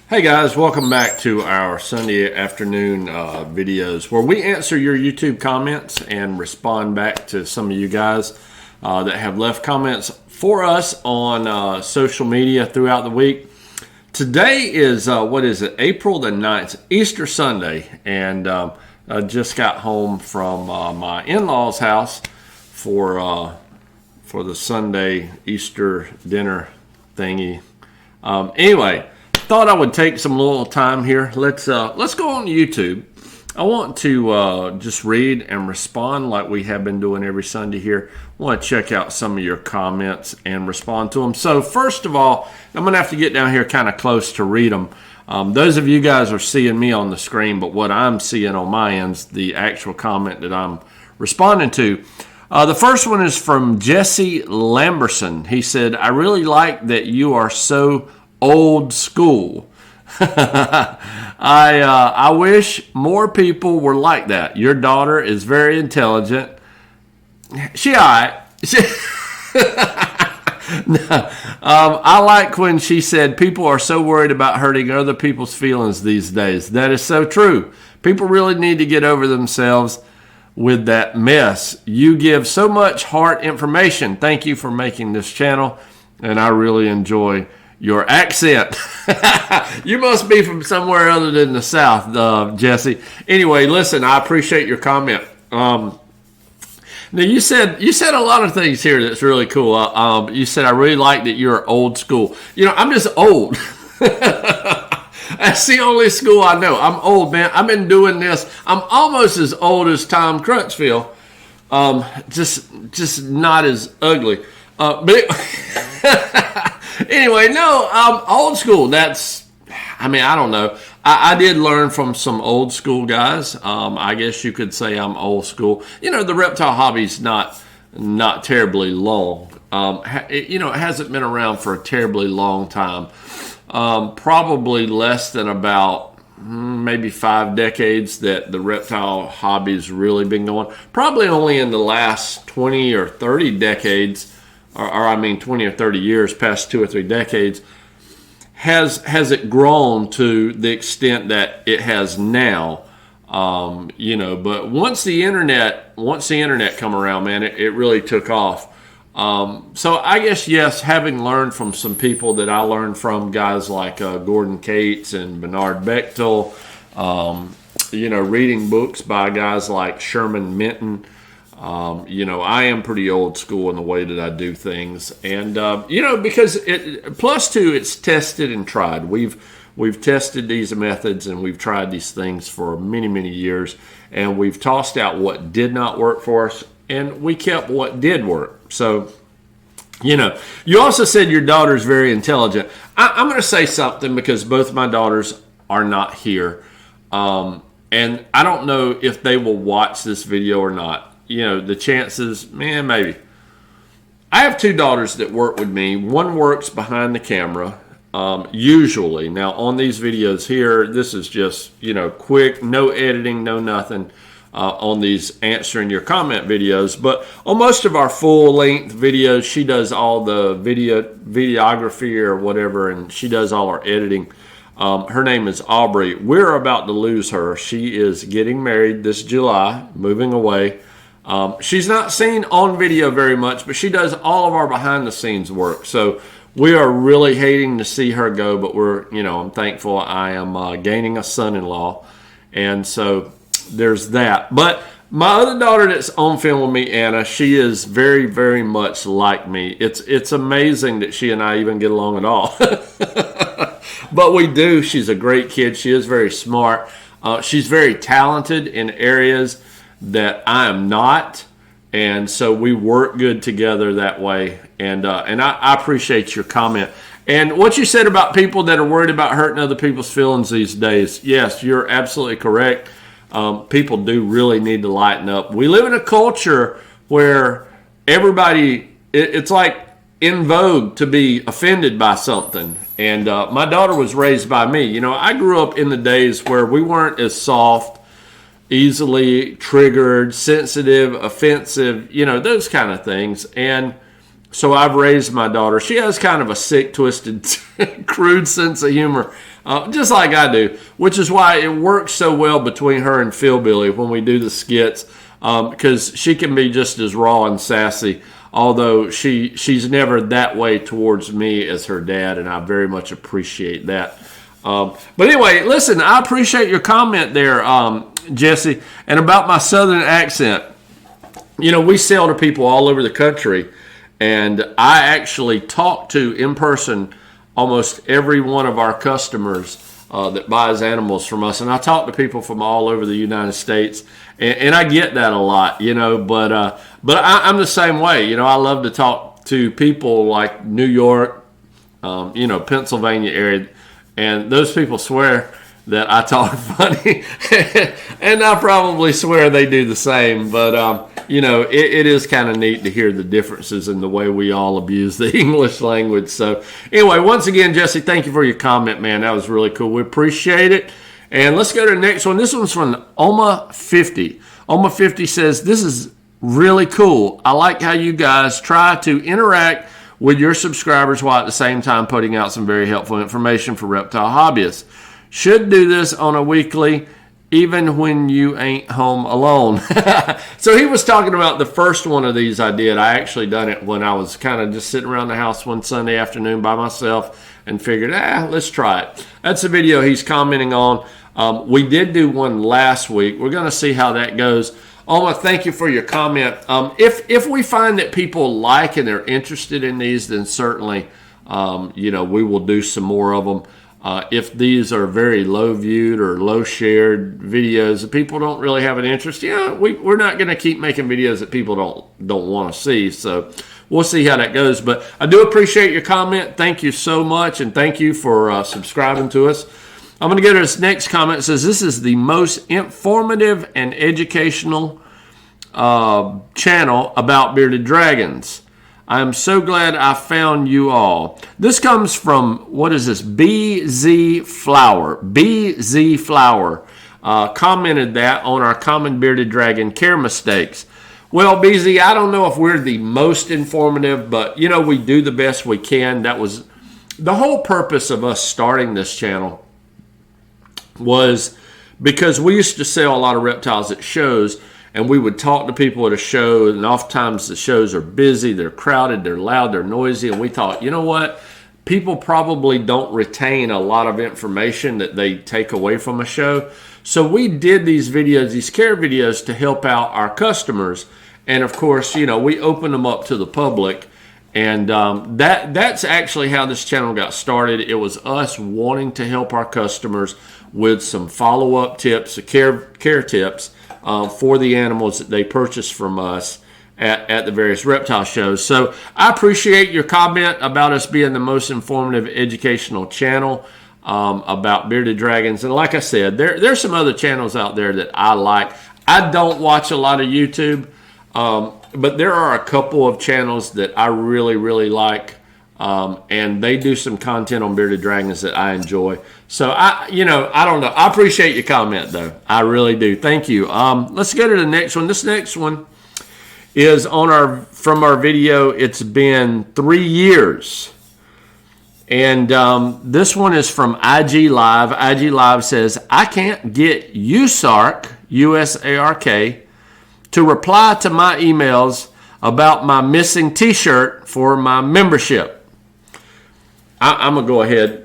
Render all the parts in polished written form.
Hey guys, welcome back to our Sunday afternoon videos where we answer your YouTube comments and respond back to some of you guys that have left comments for us on social media throughout the week. Today is, April the 9th, Easter Sunday, and I just got home from my in-laws' house for the Sunday Easter dinner thingy. Anyway, thought I would take some little time here. Let's go on YouTube. I want to just read and respond like we have been doing every Sunday here. I want to check out some of your comments and respond to them. So first of all, I'm going to have to get down here kind of close to read them. Those of you guys are seeing me on the screen, but what I'm seeing on my end is the actual comment that I'm responding to. The first one is from Jesse Lamberson. He said, "I really like that you are so old school. I wish more people were like that. Your daughter is very intelligent." I like when she said, "People are so worried about hurting other people's feelings these days." That is so true. People really need to get over themselves with that mess. You give so much heart information. Thank you for making this channel, and I really enjoy your accent. You must be from somewhere other than the South, Jesse. Anyway, listen, I appreciate your comment. Now you said a lot of things here that's really cool. You said, "I really like that you're old school." You know, I'm just old. That's the only school I know. I'm old, man. I've been doing this. I'm almost as old as Tom Crutchfield. Just not as ugly. Anyway, no, old school. I don't know. I did learn from some old school guys. I guess you could say I'm old school. You know, the reptile hobby's not terribly long. It hasn't been around for a terribly long time. Probably less than about maybe 5 decades that the reptile hobby's really been going. Probably only in the last 20 or 30 decades, or 20 or 30 years, past 2 or 3 decades, has it grown to the extent that it has now. But once the internet come around, man, it really took off. So I guess, yes, having learned from some people that I learned from, guys like Gordon Cates and Bernard Bechtel, reading books by guys like Sherman Minton. I am pretty old school in the way that I do things, and because it's tested and tried. We've tested these methods and we've tried these things for many, many years, and we've tossed out what did not work for us, and we kept what did work. So, you also said your daughter's very intelligent. I'm going to say something because both my daughters are not here, and I don't know if they will watch this video or not. The chances, man, maybe. I have 2 daughters that work with me. One works behind the camera, usually. Now, on these videos here, this is just, quick, no editing, no nothing on these answering your comment videos. But on most of our full-length videos, she does all the videography or whatever, and she does all our editing. Her name is Aubrey. We're about to lose her. She is getting married this July, moving away. She's not seen on video very much, but she does all of our behind-the-scenes work. So we are really hating to see her go, but I'm thankful I am gaining a son-in-law. And so there's that. But my other daughter that's on film with me, Anna, she is very, very much like me. It's amazing that she and I even get along at all. But we do. She's a great kid. She is very smart. She's very talented in areas that I am not, and so we work good together that way. And I appreciate your comment. And what you said about people that are worried about hurting other people's feelings these days, yes, you're absolutely correct. People do really need to lighten up. We live in a culture where everybody, it's like in vogue to be offended by something. And my daughter was raised by me. I grew up in the days where we weren't as soft, easily triggered, sensitive, offensive, those kind of things. And So I've raised my daughter. She has kind of a sick, twisted, crude sense of humor, just like I do, which is why it works so well between her and Phil Billy when we do the skits, because she can be just as raw and sassy, although she's never that way towards me as her dad, and I very much appreciate that. But anyway, listen, I appreciate your comment there, Jesse, and about my southern accent. You know, we sell to people all over the country, and I actually talk to, in person, almost every one of our customers that buys animals from us. And I talk to people from all over the United States, and I get that a lot, you know. But I'm the same way. You know, I love to talk to people like New York, you know, Pennsylvania area, and those people swear that I talk funny, and I probably swear they do the same. But you know, it is kind of neat to hear the differences in the way we all abuse the English language. So anyway, once again, Jesse, thank you for your comment, man. That was really cool. We appreciate it. And let's go to the next one. This one's from Oma50. Oma50 says, this is really cool. I like how you guys try to interact with your subscribers while at the same time putting out some very helpful information for reptile hobbyists. Should do this on a weekly, even when you ain't home alone. So he was talking about the first one of these I did. I actually done it when I was kind of just sitting around the house one Sunday afternoon by myself and figured, let's try it. That's the video he's commenting on. We did do one last week. We're going to see how that goes. Oma, thank you for your comment. If we find that people like and they're interested in these, then certainly, you know, we will do some more of them. If these are very low viewed or low shared videos that people don't really have an interest, we're not going to keep making videos that people don't want to see. So we'll see how that goes. But I do appreciate your comment. Thank you so much, and thank you for subscribing to us. I'm going to go to this next comment. It says, this is the most informative and educational channel about bearded dragons. I'm so glad I found you all. This comes from, what is this? BZ Flower. BZ Flower commented that on our common bearded dragon care mistakes. Well, BZ, I don't know if we're the most informative, but, you know, we do the best we can. That was the whole purpose of us starting this channel, was because we used to sell a lot of reptiles at shows, and we would talk to people at a show, and oftentimes the shows are busy, they're crowded, they're loud, they're noisy, and we thought, you know what? People probably don't retain a lot of information that they take away from a show. So we did these videos, these care videos, to help out our customers. And of course, you know, we opened them up to the public. And that's actually how this channel got started. It was us wanting to help our customers with some follow-up tips, care tips, for the animals that they purchase from us at the various reptile shows. So I appreciate your comment about us being the most informative educational channel about bearded dragons. And like I said, there's some other channels out there that I like. I don't watch a lot of YouTube, but there are a couple of channels that I really, really like. And they do some content on bearded dragons that I enjoy. So I don't know. I appreciate your comment though. I really do. Thank you. Let's go to the next one. This next one is from our video. It's been 3 years. And this one is from IG Live. IG Live says, I can't get USARK, USARK, to reply to my emails about my missing t-shirt for my membership. I'm going to go ahead.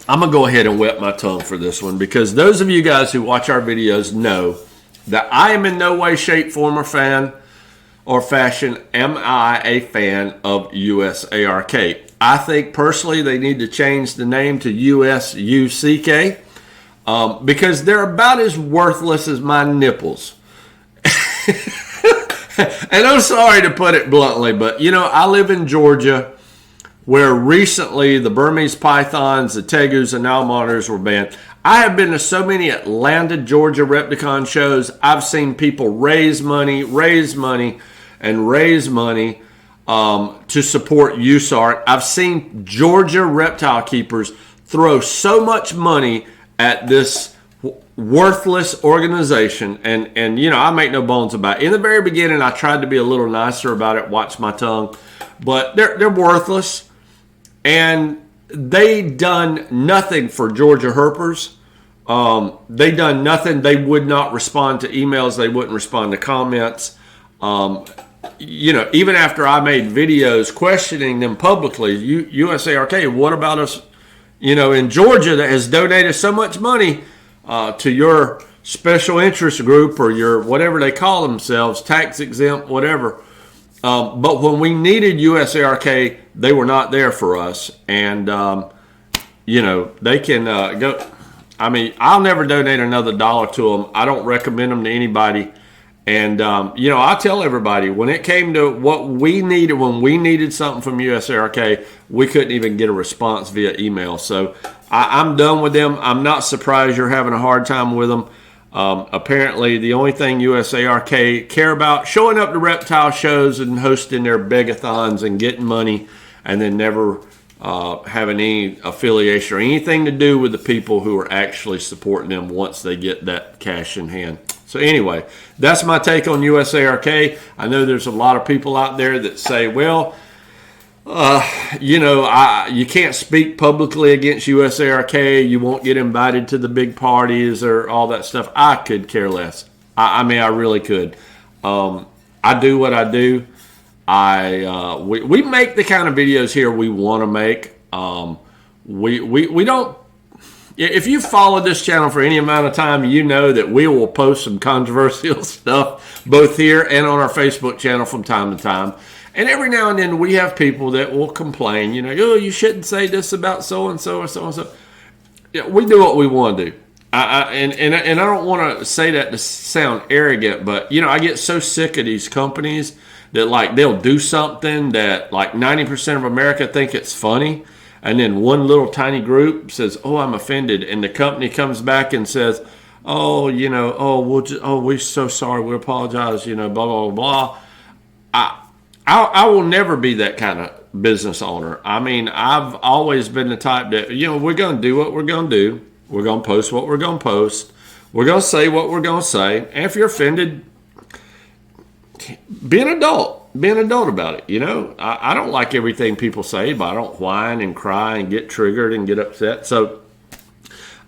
I'm going to go ahead and wet my tongue for this one, because those of you guys who watch our videos know that I am in no way, shape, form, or fashion am I a fan of USARK. I think personally they need to change the name to USUCK because they're about as worthless as my nipples. And I'm sorry to put it bluntly, but, you know, I live in Georgia, where recently the Burmese pythons, the tegus, and now monitors were banned. I have been to so many Atlanta, Georgia Repticon shows. I've seen people raise money, to support USARK. I've seen Georgia reptile keepers throw so much money at this, worthless organization. And you know, I make no bones about it. In the very beginning, I tried to be a little nicer about it, watch my tongue, but they're worthless, and they done nothing for Georgia herpers. They done nothing. They would not respond to emails. They wouldn't respond to comments. You know, even after I made videos questioning them publicly, USARK, what about us, you know, in Georgia that has donated so much money to your special interest group or your whatever they call themselves, tax exempt, whatever. But when we needed USARK, they were not there for us. And, you know, they can go. I mean, I'll never donate another dollar to them. I don't recommend them to anybody. And, you know, I tell everybody, when it came to what we needed, when we needed something from USARK, we couldn't even get a response via email. So I'm done with them. I'm not surprised you're having a hard time with them. Apparently, the only thing USARK care about, showing up to reptile shows and hosting their begathons and getting money, and then never having any affiliation or anything to do with the people who are actually supporting them once they get that cash in hand. So anyway, that's my take on USARK. I know there's a lot of people out there that say, well, you know, you can't speak publicly against USARK. You won't get invited to the big parties or all that stuff. I could care less. I mean, I really could. I do what I do. We make the kind of videos here we want to make. We don't. If you followed this channel for any amount of time, you know that we will post some controversial stuff both here and on our Facebook channel from time to time. And every now and then we have people that will complain, you know, oh, you shouldn't say this about so-and-so or so-and-so. Yeah, we do what we want to do. And I don't want to say that to sound arrogant, but, you know, I get so sick of these companies that, like, they'll do something that, like, 90% of America think it's funny. And then one little tiny group says, oh, I'm offended. And the company comes back and says, oh, you know, we're so sorry. We apologize, you know, blah, blah, blah, blah. I will never be that kind of business owner. I mean, I've always been the type that, you know, we're going to do what we're going to do. We're going to post what we're going to post. We're going to say what we're going to say. And if you're offended, be an adult. Be an adult about it, you know. I don't like everything people say, but I don't whine and cry and get triggered and get upset. So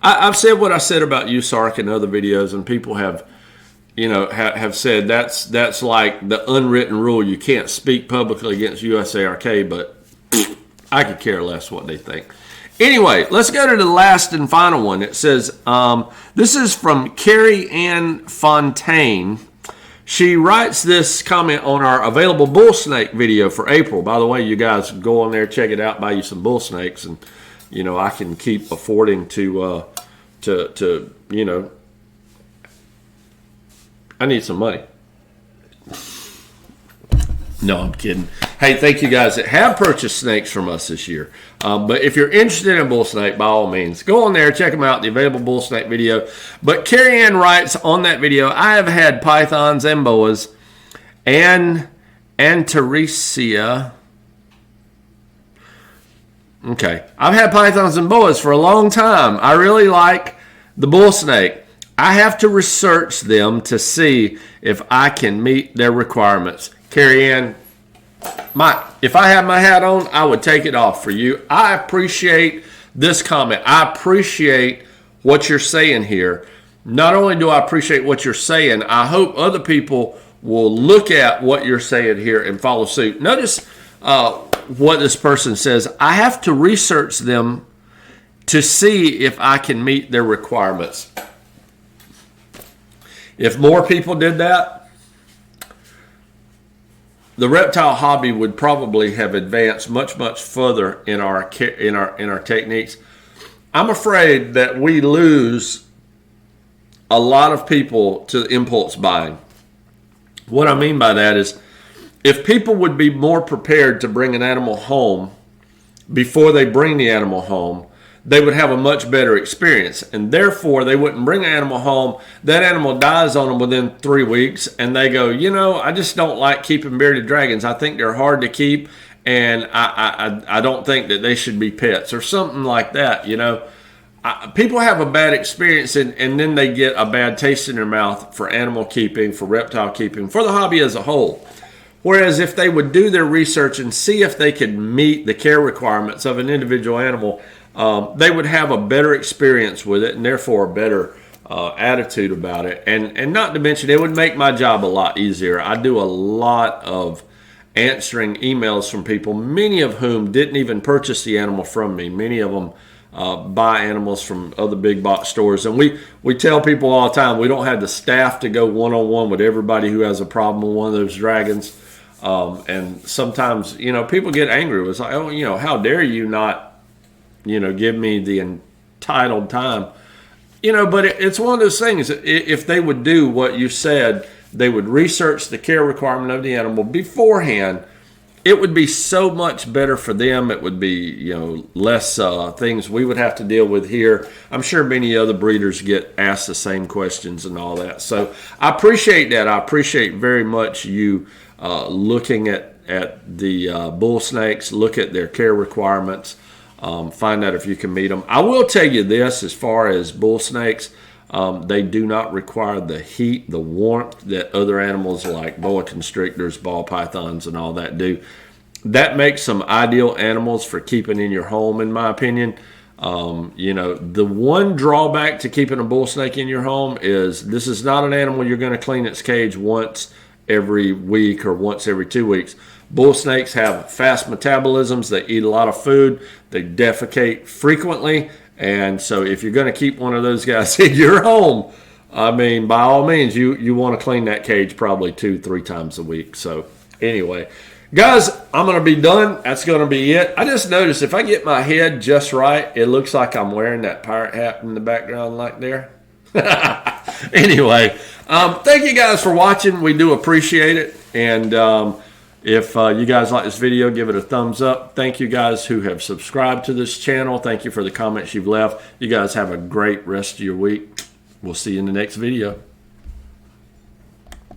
I've said what I said about USARK in other videos, and people have, you know, have said that's like the unwritten rule. You can't speak publicly against USARK, but I could care less what they think. Anyway, let's go to the last and final one. It says, this is from Carrie Ann Fontaine. She writes this comment on our available bull snake video for April. By the way, you guys go on there, check it out, buy you some bull snakes, and, you know, I can keep affording to you know, I need some money. No, I'm kidding. Hey, thank you guys that have purchased snakes from us this year. But if you're interested in bull snake, by all means, go on there, check them out, the available bull snake video. But Carrie Ann writes on that video, I have had pythons and boas and Teresia. Okay. I've had pythons and boas for a long time. I really like the bull snake. I have to research them to see if I can meet their requirements. Carrie Ann, if I had my hat on, I would take it off for you. I appreciate this comment. I appreciate what you're saying here. Not only do I appreciate what you're saying, I hope other people will look at what you're saying here and follow suit. Notice what this person says. I have to research them to see if I can meet their requirements. If more people did that, the reptile hobby would probably have advanced much, much further in our techniques. I'm afraid that we lose a lot of people to impulse buying. What I mean by that is, if people would be more prepared to bring an animal home before they bring the animal home, they would have a much better experience, and therefore they wouldn't bring an animal home. That animal dies on them within 3 weeks, and they go, you know, I just don't like keeping bearded dragons. I think they're hard to keep, and I don't think that they should be pets or something like that, you know. people have a bad experience and then they get a bad taste in their mouth for animal keeping, for reptile keeping, for the hobby as a whole. Whereas if they would do their research and see if they could meet the care requirements of an individual animal, they would have a better experience with it and therefore a better attitude about it. And not to mention, it would make my job a lot easier. I do a lot of answering emails from people, many of whom didn't even purchase the animal from me. Many of them buy animals from other big box stores. And we tell people all the time, we don't have the staff to go one-on-one with everybody who has a problem with one of those dragons. And sometimes, people get angry. It's like, oh, how dare you not, give me the entitled time. But it's one of those things. If they would do what you said, they would research the care requirement of the animal beforehand, it would be so much better for them. It would be, less things we would have to deal with here. I'm sure many other breeders get asked the same questions and all that. So I appreciate that. I appreciate very much you looking at the bull snakes, look at their care requirements, find out if you can meet them. I will tell you this, as far as bull snakes, they do not require the heat, the warmth that other animals like boa constrictors, ball pythons, and all that do. That makes them ideal animals for keeping in your home, in my opinion. The one drawback to keeping a bull snake in your home is this is not an animal you're going to clean its cage once every week or once every 2 weeks. Bull snakes have fast metabolisms. They eat a lot of food. They defecate frequently. And so if you're going to keep one of those guys in your home, by all means, you want to clean that cage probably 2-3 times a week. So anyway, guys, I'm going to be done. That's going to be it. I just noticed if I get my head just right, it looks like I'm wearing that pirate hat in the background like there. Anyway, thank you guys for watching. We do appreciate it. And if you guys like this video, give it a thumbs up. Thank you guys who have subscribed to this channel. Thank you for the comments you've left. You guys have a great rest of your week. We'll see you in the next video.